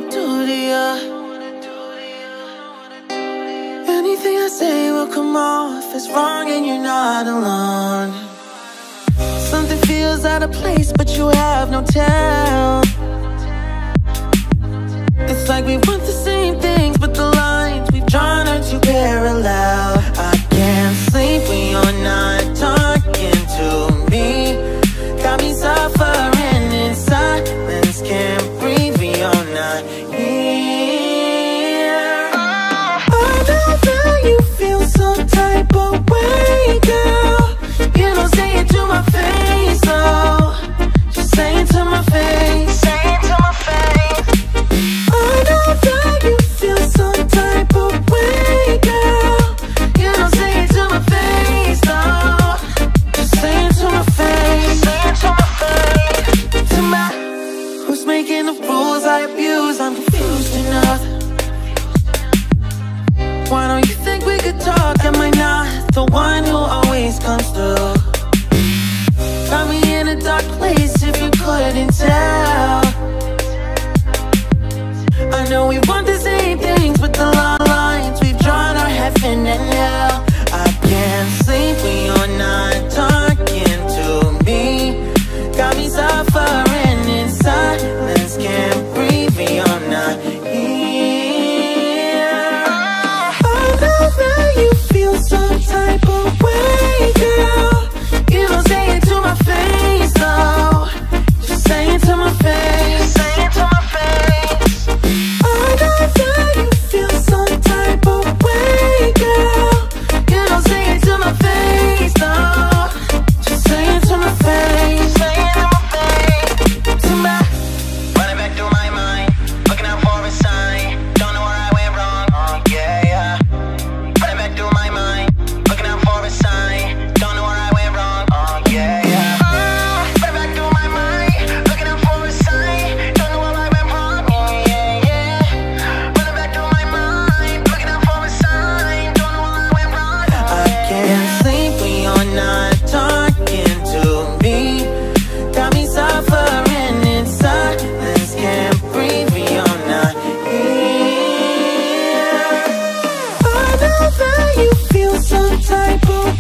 wanna do to you. Anything I say will come off as wrong, and you're not alone. Something feels out of place, but you have no tell. It's like we want the same things, but the lines we've drawn are too parallel. I can't sleep when you're not talking to me. Got me suffering in silence, can't breathe when you're not here. I know that you feel some type of way, girl. You don't say it to my face, though. Just say it to my face. Say it to my face. I know that you feel some type of way, girl. You don't say it to my face, though. Just say it to my face. Say it to my face. To my, who's making the rules I abuse? I'm confused enough. Why don't you think we could talk? Am I not the one who always comes through? Got me in a dark place if you couldn't tell. I know we want the same things, but the lines we've drawn are heaven and hell. I can't sleep when you're not talking to me. Got me suffering in silence, can't breathe when you're not here. I know that you feel some type of way, girl. You don't say it to my face, though. Just say it to my face. Say it to my face. I know that you feel some type of way, girl. You don't say it to my face, though. Just say it to my face. Say it to my face. To my, running back through my mind, looking out for a sign. Don't know where I went wrong. Yeah, yeah. Running back through my mind, looking out for a sign. Don't know where I went wrong. Yeah, yeah. Running back through my mind, looking out for a sign. Don't know where I went wrong. Yeah, yeah. Running back through my mind, looking out for a sign. Don't know where I went wrong. I can't sleep when you're not talking to me. Got me suffering in silence, can't breathe when you're not here. I know that you feel some type of